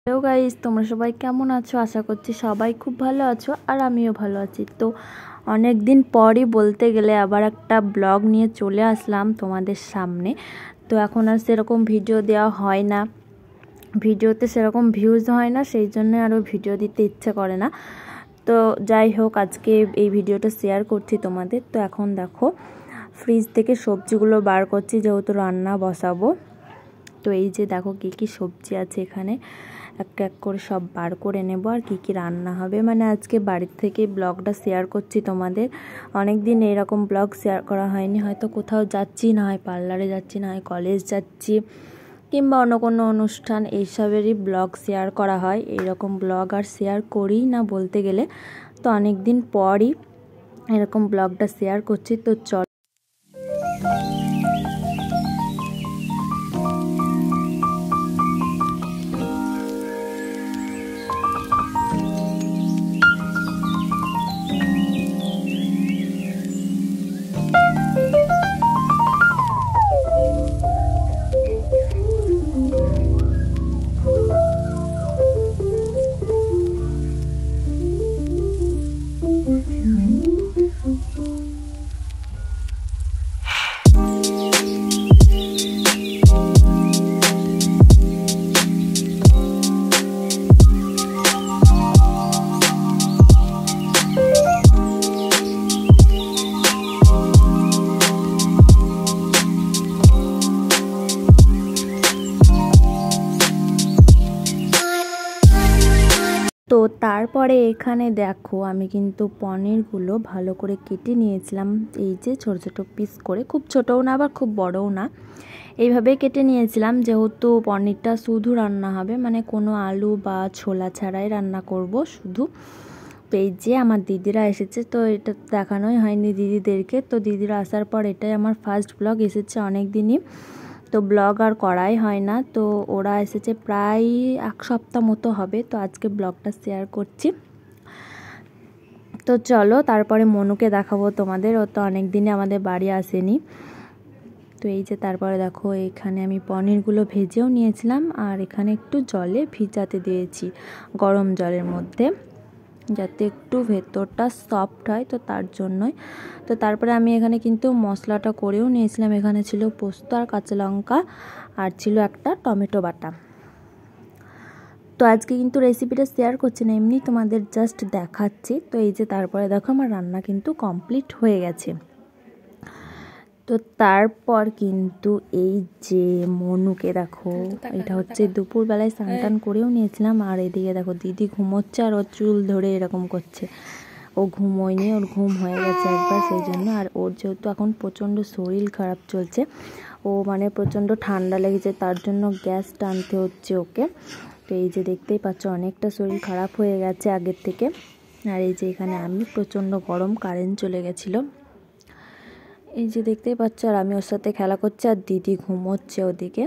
Hello guys, তোমরা সবাই কেমন আছো? আশা করছি সবাই খুব ভালো আছো আর আমিও ভালো আছি। তো অনেক দিন পরই বলতে গেলে আবার একটা ব্লগ নিয়ে চলে আসলাম তোমাদের সামনে। তো এখন আর সেরকম ভিডিও দেওয়া হয় না, ভিডিওতে সেরকম ভিউজ হয় না, সেই জন্য আরও ভিডিও দিতে ইচ্ছে করে না। তো যাই হোক, আজকে এই ভিডিওটা শেয়ার করছি তোমাদের। তো এখন দেখো ফ্রিজ থেকে সবজিগুলো বার করছি, যেহেতু রান্না বসাবো। তো এই যে দেখো কী কী সবজি আছে এখানে, এক এক করে সব বার করে নেব আর কী কী রান্না হবে। মানে আজকে বাড়ির থেকে ব্লগটা শেয়ার করছি তোমাদের। অনেক দিন এরকম ব্লগ শেয়ার করা হয়নি, হয়তো কোথাও যাচ্ছি, না হয় পার্লারে যাচ্ছি, না হয় কলেজ যাচ্ছি, কিংবা অন্য কোনো অনুষ্ঠান, এইসবেরই ব্লগ শেয়ার করা হয়। এইরকম ব্লগ আর শেয়ার করি না বলতে গেলে। তো অনেক দিন পরই এরকম ব্লগটা শেয়ার করছি। তো চল তো তারপরে এখানে দেখো আমি কিন্তু পনিরগুলো ভালো করে কেটে নিয়েছিলাম। এই যে ছোট ছোট পিস করে, খুব ছোটও না আবার খুব বড়ও না, এইভাবে কেটে নিয়েছিলাম। যেহেতু পনিরটা শুধু রান্না হবে, মানে কোনো আলু বা ছোলা ছাড়াই রান্না করব শুধু। তো এই যে আমার দিদিরা এসেছে, তো এটা দেখানোই হয়নি দিদিদেরকে। তো দিদিরা আসার পর এটাই আমার ফার্স্ট ব্লগ এসেছে অনেক দিনই, তো ব্লগ আর করাই হয় না। তো ওরা এসেছে প্রায় এক সপ্তাহ মতো হবে। তো আজকে ব্লগটা শেয়ার করছি। তো চলো তারপরে মনুকে দেখাবো তোমাদের, ও তো অনেক দিনে আমাদের বাড়ি আসেনি। তো এই যে তারপরে দেখো এখানে আমি পনিরগুলো ভেজেও নিয়েছিলাম, আর এখানে একটু জলে ভিজাতে দিয়েছি, গরম জলের মধ্যে, যাতে একটু ভেতরটা সফট হয়। তো তার জন্যই। তো তারপরে আমি এখানে কিন্তু মশলাটা করেও নিয়েছিলাম। এখানে ছিল পোস্ত আর কাঁচা লঙ্কা, আর ছিল একটা টমেটো বাটা। তো আজকে কিন্তু রেসিপিটা শেয়ার করছি না, এমনি তোমাদের জাস্ট দেখাচ্ছি। তো এই যে তারপরে দেখো আমার রান্না কিন্তু কমপ্লিট হয়ে গেছে। তো তারপর কিন্তু এই যে মনুকে দেখো, এটা হচ্ছে দুপুরবেলায় স্নান করেও নিয়েছিলাম। আর এদিকে দেখো দিদি ঘুমোচ্ছে, আর ওর চুল ধরে এরকম করছে। ও ঘুমোয়নি, ওর ঘুম হয়ে গেছে একবার, সেই জন্য। আর ওর যেহেতু এখন প্রচণ্ড শরীর খারাপ চলছে, ও মানে প্রচণ্ড ঠান্ডা লেগেছে, তার জন্য গ্যাস টানতে হচ্ছে ওকে। তো এই যে দেখতেই পাচ্ছ অনেকটা শরীর খারাপ হয়ে গেছে আগের থেকে। আর এই যে এখানে আমি প্রচণ্ড গরম, কারেন্ট চলে গেছিলো, এই যে দেখতেই পাচ্ছ। আর আমি ওর সাথে খেলা করছি, আর দিদি ঘুমোচ্ছে ওদিকে।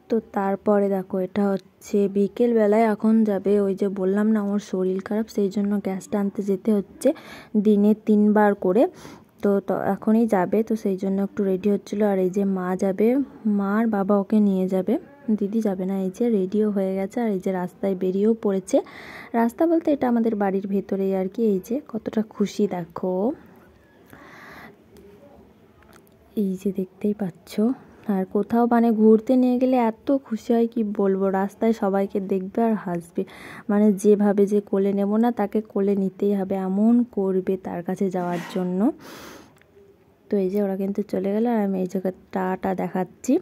তো তারপরে দেখো এটা হচ্ছে বিকেল বেলায়, এখন যাবে। ওই যে বললাম না ওর শরীর খারাপ, সেই জন্য গ্যাসটা আনতে যেতে হচ্ছে দিনে 3 বার করে। তো এখনই যাবে, তো সেই জন্য একটু রেডি হচ্ছিলো। আর এই যে মা যাবে, মা আর বাবা ওকে নিয়ে যাবে, দিদি যাবে না। এই যে রেডিও হয়ে গেছে, আর এই যে রাস্তায় বেরিয়েও পড়েছে। রাস্তা বলতে এটা আমাদের বাড়ির ভেতরেই আর কি। এই যে কতটা খুশি দেখো, এই যে দেখতেই পাচ্ছ। আর কোথাও মানে ঘুরতে নিয়ে গেলে এত খুশি হয় কি বলবো, রাস্তায় সবাইকে দেখবে আর হাসবে, মানে যেভাবে যে কোলে নেব না, তাকে কোলে নিতেই হবে, এমন করবে তার কাছে যাওয়ার জন্য। তো এই যে ওরা কিন্তু চলে গেল, আর আমি এই জায়গায় টাটা দেখাচ্ছি।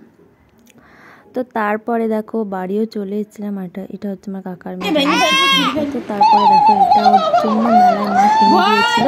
তো তারপরে দেখো বাড়িও চলে এসেছিলাম। এটা হচ্ছে আমার কাকার মেয়ে। তো তারপরে দেখো এটা ওর জন্য মেলায় মা কিনে দিয়েছিল।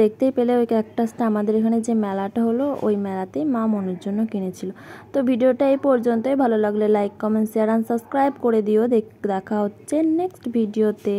দেখতেই পেলে ওই ক্যাকটাসটা আমাদের এখানে যে মেলাটা হলো, ওই মেলাতেই মা মনুর জন্য কিনেছিল। তো ভিডিওটা এই পর্যন্তই। ভালো লাগলে লাইক, কমেন্ট, শেয়ার আর সাবস্ক্রাইব করে দিও। দেখা হচ্ছে নেক্সট ভিডিওতে।